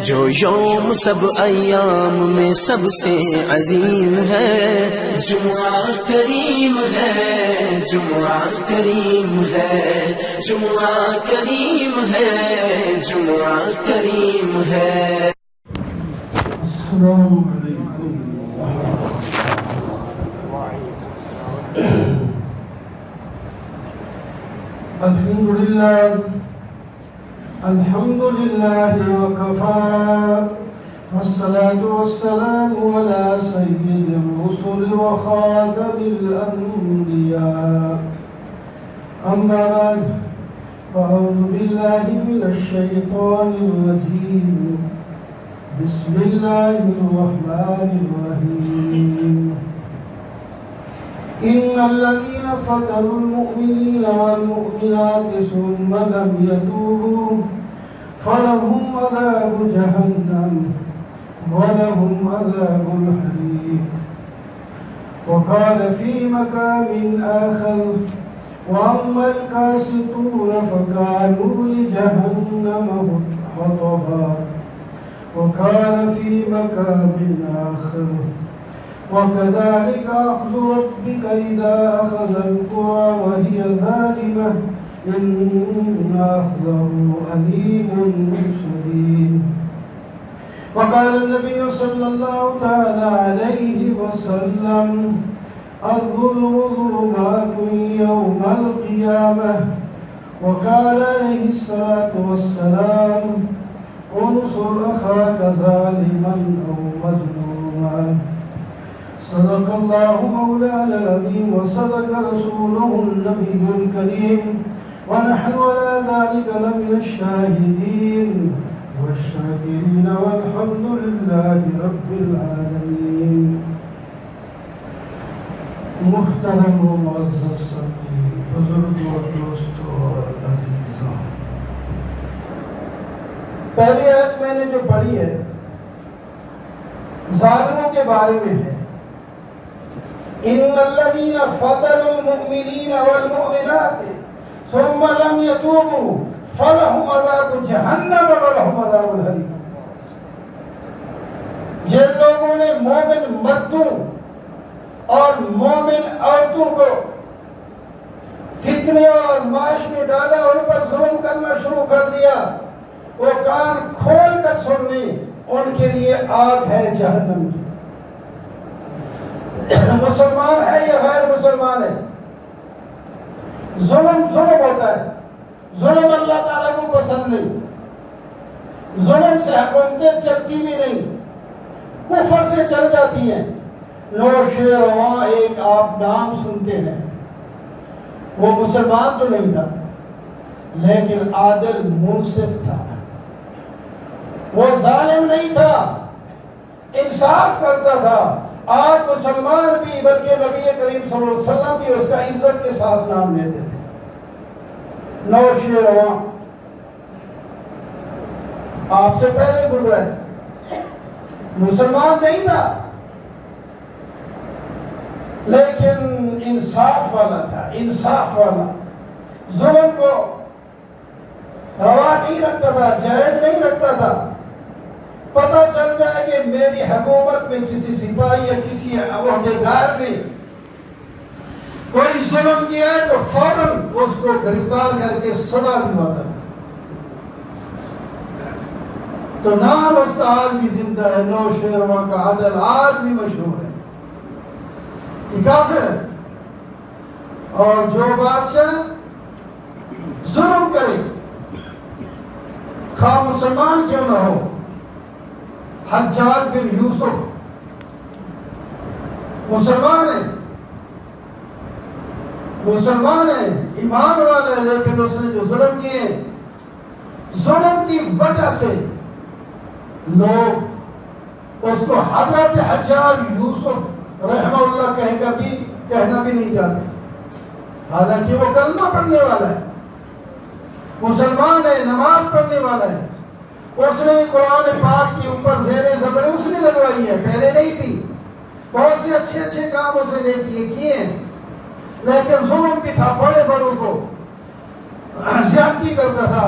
جو یوم سب ایام میں سب سے عظیم ہے، جمعہ کریم ہے، جمعہ کریم ہے، جمعہ کریم ہے، جمعہ کریم ہے۔ السلام علیکم الحمد لله وكفى والصلاة والسلام على سيد الرسل وخاتم الأنبياء أما بعد فأعوذ بالله من الشيطان الرجيم بسم الله الرحمن الرحيم إن الذين فتنوا المؤمنين والمؤمنات ثم لم يتوبوا فلهم عذاب جهنم ولهم عذاب الحريق وقال في مقام آخر وأما القاسطون فكانوا لجهنم حطبا وقال في مقام آخر وكذلك أخذ ربك إذا أخذ القرى وهي ظالمة إن أخذه أليم شديد وقال النبي صلى الله تعالى عليه وسلم الظلم ظلمات يوم القيامة وقال عليه الصلاة والسلام انصر أخاك ظالما أو مظلوما صدق الله مولانا العظيم وصدق رسوله النبي الكريم ونحن على ذلك لمن الشاهدين والشاكرين والحمد لله رب العالمين۔ محترم و معزز ساتھی، بزرگ و دوستو اور عزیزوں، پہلی آیت میں نے جو پڑھی ہے ظالموں کے بارے میں ہے، ان الذين فتنوا المؤمنين والمؤمنات ثم لم يتوبوا فلهم عذاب جهنم ولهم عذاب الحريق۔ جن لوگوں نے مومن مردوں اور مومن عورتوں کو فتنے اور آزمائش میں ڈالا، ان پر ظلم کرنا شروع کر دیا، وہ کان کھول کر سن لیں، ان کے لیے آگ ہے جہنم کی۔ مسلمان ہے یا غیر مسلمان ہے، ظلم ہوتا ہے، ظلم اللہ تعالیٰ کو پسند نہیں، ظلم سے حکومتیں چلتی بھی نہیں، کفر سے چل جاتی ہیں۔ نوشیروان ایک آپ نام سنتے ہیں، وہ مسلمان تو نہیں تھا لیکن عادل منصف تھا، وہ ظالم نہیں تھا، انصاف کرتا تھا۔ آج مسلمان بھی بلکہ نبی کریم صلی اللہ علیہ وسلم بھی اس کا عزت کے ساتھ نام لیتے تھے، نوشیروان آپ سے پہلے گزرا ہے، مسلمان نہیں تھا لیکن انصاف والا تھا، انصاف والا، ظلم کو روا نہیں رکھتا تھا، جائز نہیں رکھتا تھا۔ پتہ چل جائے کہ میری حکومت میں کسی سپاہی یا کسی عہدیدار نے کوئی ظلم کیا ہے تو فوراً اس کو گرفتار کر کے سزا دلواتا تھا۔ تو نام اس کا آج بھی زندہ ہے، نوشیروان کا عدل آج بھی مشہور ہے۔ یہ کافر ہے، اور جو بادشاہ ظلم کرے خواہ مسلمان کیوں نہ ہو، حجاج بن یوسف مسلمان ہے، ایمان والا ہے، لیکن اس نے جو ظلم کیے، ظلم کی وجہ سے لوگ اس کو حضرت حجاج یوسف رحمہ اللہ کہنا بھی نہیں چاہتے، حالانکہ وہ کلمہ پڑھنے والا ہے، مسلمان ہے، نماز پڑھنے والا ہے۔ اس نے قرآن پاک کے اوپر زیر زبر اس نے لگوائی ہے، پہلے نہیں تھی۔ بہت سے اچھے کام اس نے کیے ہیں، لیکن ظلم بھی تھا، بڑے بڑوں کو زیادتی کرتا تھا،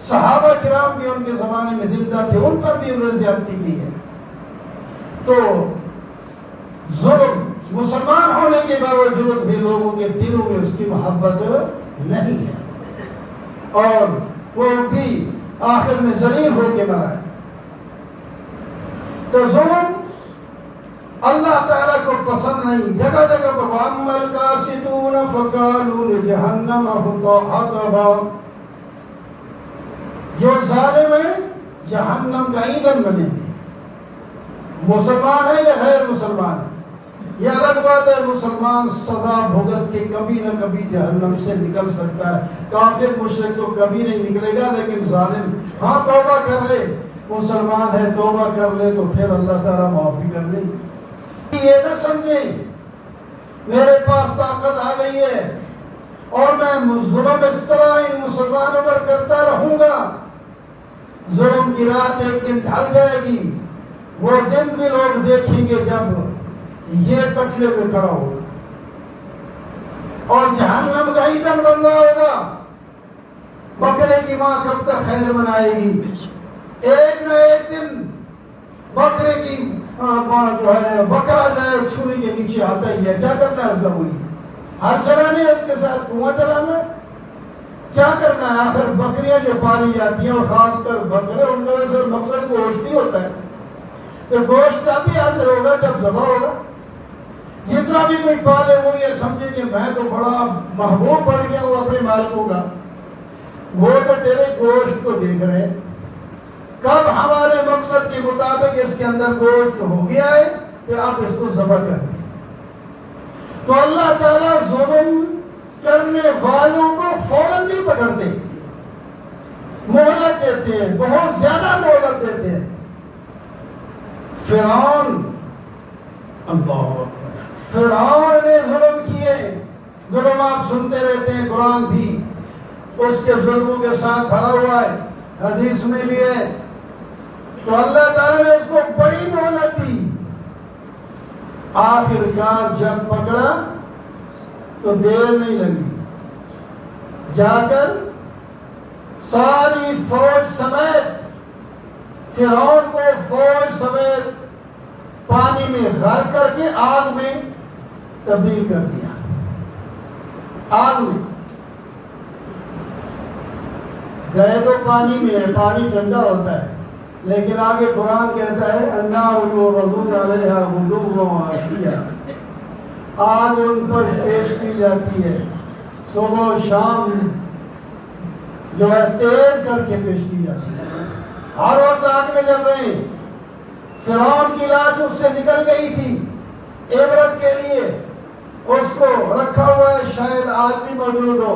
صحابہ کرام بھی ان کے زمانے میں زندہ تھے، ان پر بھی انہوں نے زیادتی کی ہے۔ تو ظلم مسلمان ہونے کے باوجود بھی لوگوں کے دلوں میں اس کی محبت نہیں ہے، اور وہ بھی آخر میں ذلیل ہو کے مرا ہے۔ تو ظلم اللہ تعالیٰ کو پسند نہیں۔ جگہ جگہ پر وَأَمَّا الْقَاسِطُونَ فَكَانُوا لِجَهَنَّمَ حَطَبًا، جو ظالم ہیں جہنم کا ایندھن بنے گے۔ مسلمان ہے یا غیر مسلمان ہے یہ الگ بات ہے، مسلمان سزا بھگت کے کبھی نہ کبھی جہنم سے نکل سکتا ہے، کافر مشرک تو کبھی نہیں نکلے گا، لیکن ظالم ہاں توبہ کر لے، مسلمان ہے توبہ کر لے تو پھر اللہ تعالیٰ معافی کر دے۔ یہ نہ سمجھیں میرے پاس طاقت آ گئی ہے اور میں ظلم اس طرح ان مسلمانوں پر کرتا رہوں گا، ظلم کی رات ایک دن ڈھل جائے گی، وہ دن بھی لوگ دیکھیں گے جب یہ کٹلے پہ کھڑا ہوگا اور جہنم کا ایندھن بن رہا ہوگا۔ بکرے کی ماں کب تک خیر منائے گی؟ ایک نہ ایک دن بکرے کی جو ہے بکرا جو ہے چھری کے نیچے آتا ہی ہے، کیا کرنا ہے اس کا؟ کوئی ہر چلانے ہے، اس کے ساتھ کنواں چلانا، کیا کرنا ہے؟ آخر بکریاں جو پالی جاتی ہیں اور خاص کر بکرے، ان کا ویسے مقصد گوشت ہی ہوتا ہے، تو گوشت تب ہی حاصل ہوگا جب ذبح ہوگا۔ جتنا بھی کوئی پالے وہ یہ سمجھے کہ میں تو بڑا محبوب بڑھ گیا ہوں اپنے مالکوں کا، وہ تو تیرے گوشت کو دیکھ رہے ہیں، کب ہمارے مقصد کے مطابق اس کے اندر گوشت ہو گیا ہے کہ آپ اس کو ذبح کر دیں۔ تو اللہ تعالیٰ ظلم کرنے والوں کو فوراً نہیں پکڑتے، مہلت دیتے ہیں، بہت زیادہ مہلت دیتے ہیں۔ فرعون نے ظلم کیے، ظلم آپ سنتے رہتے ہیں، قرآن بھی اس کے ظلموں کے ساتھ بھرا ہوا ہے، حدیث میں بھی ہے۔ تو اللہ تعالیٰ نے اس کو بڑی مہلت دی، آخر کار جب پکڑا تو دیر نہیں لگی، جا کر ساری فوج سمیت فرعون کو فوج سمیت پانی میں غرق کر کے آگ میں تبدیل کر دیا۔ آگ میں گئے تو پانی میں ہے، پانی ٹھنڈا ہوتا ہے، لیکن آگے قرآن کہتا ہے النار یعرضون علیہا غدوا وعشیا، آگ ان پر پیش کی جاتی ہے صبح و شام، جو ہے تیز کر کے پیش کی جاتی ہے، ہر وقت آگ میں جل رہے ہیں۔ فرعون کی لاش اس سے نکل گئی تھی، عبرت کے لیے اس کو رکھا ہوا ہے، شاید آج بھی موجود ہو۔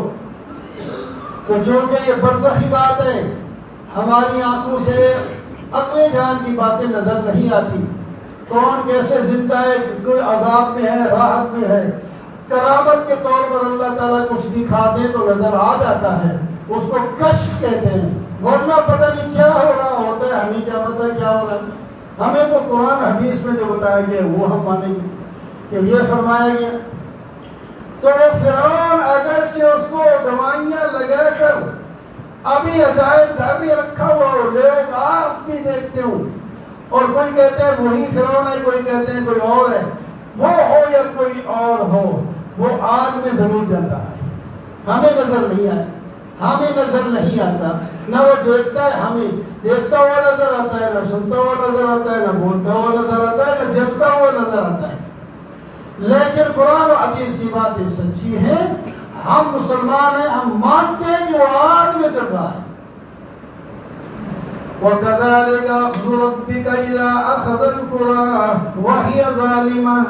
تو چونکہ یہ برزخی بات ہے، ہماری آنکھوں سے عقل جان کی باتیں نظر نہیں آتی، کون کیسے زندہ ہے، کوئی عذاب میں ہے، راحت میں ہے، کرامت کے طور پر اللہ تعالیٰ کچھ دکھا دے تو نظر آ جاتا ہے، اس کو کشف کہتے ہیں، ورنہ پتہ نہیں کیا ہو رہا ہوتا ہے، ہمیں کیا پتہ کیا ہو رہا ہے۔ ہمیں تو قرآن حدیث میں جو بتایا گیا وہ ہم مانیں گے کہ یہ فرمایا گیا۔ تو وہ فرعون اگرچہ اس کو دوائیاں لگا کر ابھی عجائب گھر میں رکھا ہوا ہو، لوگ آپ بھی دیکھتے ہوں، اور کوئی کہتے ہیں وہی فرعون ہے، کوئی کہتے ہیں کوئی اور ہے، وہ ہو یا کوئی اور ہو، وہ آگ میں ضرور جلتا ہے، ہمیں نظر نہیں آئے، ہمیں نظر نہیں آتا، نہ وہ دیکھتا ہے، ہمیں دیکھتا ہوا نظر آتا ہے، نہ سنتا ہوا نظر آتا ہے، نہ بولتا ہوا نظر آتا ہے، نہ جلتا ہوا نظر آتا ہے، لیکن قرآن و حدیث کی باتیں سچی ہیں، ہم مسلمان ہیں، ہم مانتے ہیں کہ وہ آگ میں چل رہا ہے۔ وَكَذَلِكَ أَخْذُ رَبِّكَ إِذَا أَخَذَ الْقُرَىٰ وَهِيَ ظَالِمَةٌ،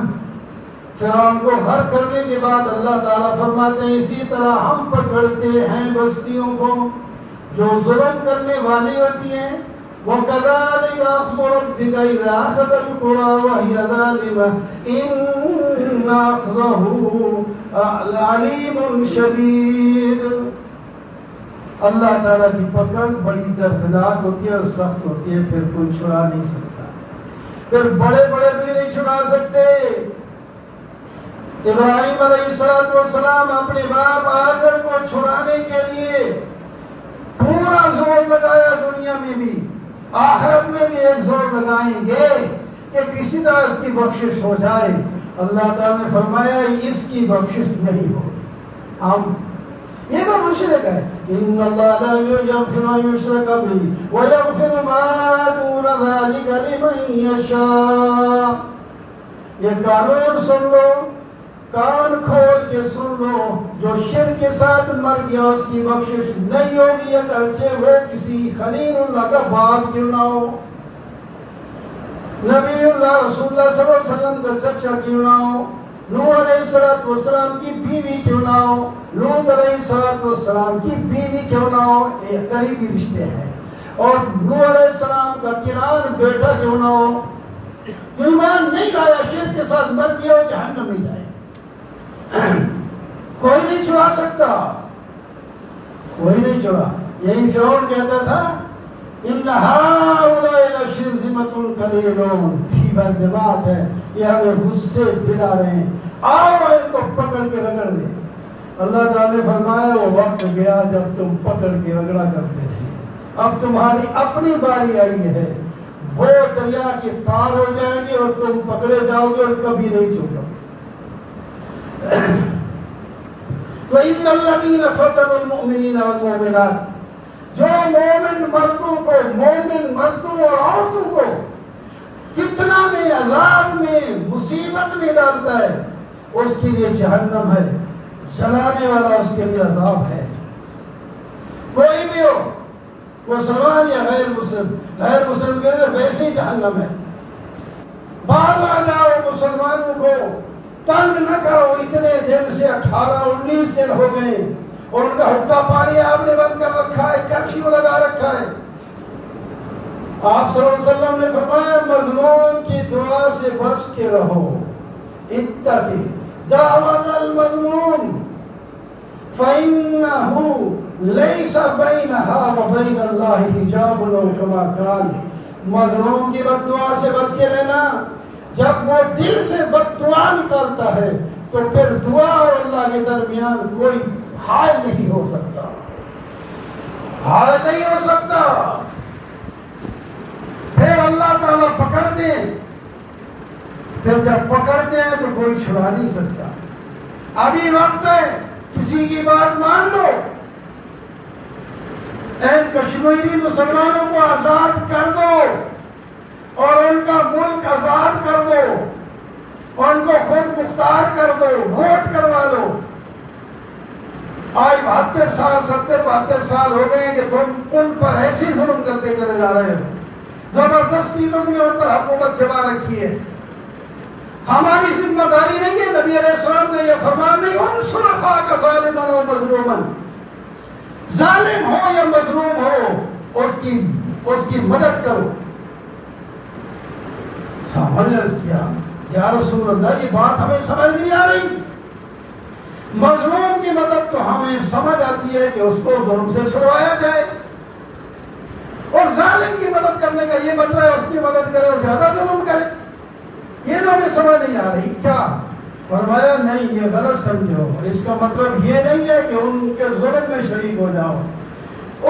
فرعون کو غرق کرنے کے بعد اللہ تعالیٰ فرماتے ہیں اسی طرح ہم پکڑتے ہیں بستیوں کو جو ظلم کرنے والی ہوتی ہیں۔ وَكَذَلِكَ أَخْذُ رَبِّكَ إِذَا أَخَذَ الْقُرَىٰ وَهِيَ ظَالِمَةٌ إِنَّ أَخْذَهُ عَلِيمٌ شَدِيدٌ۔ اللہ تعالیٰ کی پکڑ بڑی دردناک ہوتی ہے اور سخت ہوتی ہے، پھر کوئی چھڑا نہیں سکتا، پھر بڑے بڑے بھی نہیں چھڑا سکتے۔ ابراہیم علیہ السلام اپنے باپ آزر کو چھڑانے کے لیے پورا پورا زور لگایا دنیا میں بھی، آخرت میں بھی ایک زور لگائیں گے کہ کسی طرح اس کی بخشش ہو جائے۔ اللہ تعالیٰ نے فرمایا اس کی بخشش نہیں ہوگی۔ ہم یہ تو مشرک ہے، ان اللہ لا یغفر ان یشرک بہ ویغفر ما دون ذلک لمن یشاء۔ یہ قانون سن لو، کان کھول کے سن لو، جو شرک کے ساتھ مر گیا اس کی بخشش نہیں ہوگی، اگرچہ وہ کسی خلیل اللہ کا باپ کیوں نہ ہو، نبی اللہ رسول اللہ صلی اللہ علیہ وسلم کا چچا کیوں نہ ہو، نوح علیہ السلام کی بیوی کیوں نہ ہو، لوط علیہ السلام کی بیوی کیوں نہ ہو، یہ قریبی رشتے ہیں، اور نوح علیہ السلام کا کنعان بیٹا کیوں نہ ہو، جو ایمان نہیں لایا شرک کے ساتھ مر گیا وہ جہنم میں جائے۔ کوئی نہیں چھڑا سکتا، کوئی نہیں چھڑا۔ یہی فرعون کہتا تھا ان ہؤلاء لشرذمۃ قلیلون، ٹھیک جماعت ہے، یہ ہمیں غصے دلا رہے ہیں، آؤ ان کو پکڑ کے رگڑ دیں۔ اللہ تعالیٰ نے فرمایا وہ وقت گیا جب تم پکڑ کے رگڑا کرتے تھے، اب تمہاری اپنی باری آئی ہے، وہ دریا کے پار ہو جائیں گے اور تم پکڑے جاؤ گے اور کبھی نہیں چھوٹو۔ تو ان الذین فتنوا المؤمنین والمؤمنات، جو مومن مردوں اور عورتوں کو فتنہ میں، عذاب میں، مصیبت میں ڈالتا ہے، اس کے لیے جہنم ہے، جلانے والا اس کے لیے عذاب ہے۔ کوئی بھی ہو، مسلمان یا غیر مسلم کے لیے ویسے ہی جہنم ہے۔ باہر آ جاؤ، مسلمانوں کو تنگ نہ کرو، اتنے دن سے 18-19 دن ہو گئے اور ان کا حقہ پانی آپ نے بند کر رکھا ہے، کرفیو لگا رکھا ہے۔ آپ صلی اللہ علیہ وسلم نے فرمایا مظلوم کی دعا سے بچ کے رہو، اتقی دعوت المظلوم فإنه ليس بينها وبين الله حجاب لو كما قال۔ مظلوم کی بد دعا سے بچ کے رہنا، جب وہ دل سے بد دعا نکالتا ہے تو پھر دعا اور اللہ کے درمیان کوئی حائل نہیں ہو سکتا، حائل نہیں ہو سکتا۔ پھر اللہ تعالیٰ پکڑتے ہیں، پھر جب پکڑتے ہیں تو کوئی چھڑا نہیں سکتا۔ ابھی وقت ہے، کسی کی بات مان لو، این کشمیری مسلمانوں کو آزاد کر دو اور ان کا ملک آزاد کر دو، اور ان کو خود مختار کر دو، ووٹ کروا لو۔ آج 72 سال ہو گئے کہ تم ان پر ایسی ظلم کرتے چلے جا رہے ہو، زبردستی تم نے ان پر حکومت جما رکھی ہے۔ ہماری ذمہ داری نہیں ہے، نبی علیہ السلام نے یہ فرمان نہیں، انصر اخاک ظالما و مظلوما، ظالم ہو یا مظلوم ہو اس کی مدد کرو۔ صحابہ نے عرض کیا یا رسول اللہ یہ بات ہمیں سمجھ نہیں آ رہی، مظلوم کی مدد تو ہمیں سمجھ آتی ہے کہ اس کو ظلم سے چھڑوایا جائے، اور ظالم کی مدد کرنے کا یہ مطلب ہے اس کی مدد کرے اور زیادہ ظلم کرے، یہ تو ہمیں سمجھ نہیں آ رہی۔ کیا فرمایا؟ نہیں، یہ غلط سمجھو، اس کا مطلب یہ نہیں ہے کہ ان کے ظلم میں شریک ہو جاؤ،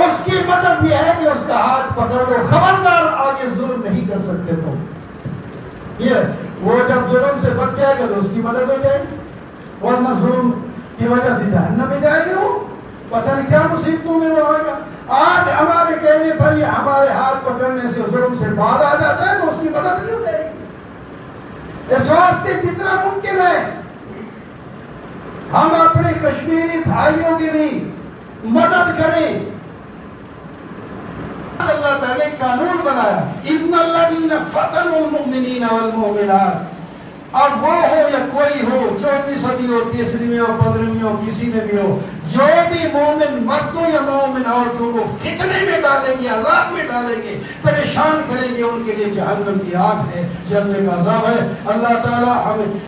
اس کی مدد یہ ہے کہ اس کا ہاتھ پکڑ لو، خبردار آگے ظلم نہیں کر سکتے تم۔ یہ وہ جب ظلم سے بچ جائے گا تو اس کی مدد ہو جائے گی، ورنہ ظلم کی وجہ سے جہنم میں جائے گا، وہ پتہ نہیں کیا مصیبتوں میں وہ آئے گا۔ آج ہمارے کہنے پر یہ ہمارے ہاتھ پکڑنے سے ظلم سے بعد آ جاتا ہے تو اس کی مدد نہیں ہو جائے گی۔ اس واسطے جتنا ممکن ہے ہم اپنے کشمیری بھائیوں کی بھی مدد کریں۔ اللہ تعالیٰ نے قانون بنایا ان الذین فتنوا المؤمنین والمؤمنات، اب وہ ہو یا کوئی ہو، 24 صدی ہو، 3 میں ہو، 15 ہو، کسی میں بھی ہو، جو بھی مومن مردوں یا مومن عورتوں کو فتنے میں ڈالیں گے، عذاب میں ڈالیں گے، پریشان کریں گے، ان کے لیے جہنم کی آگ ہے، جلنے کا عذاب ہے۔ اللہ تعالیٰ ہمیں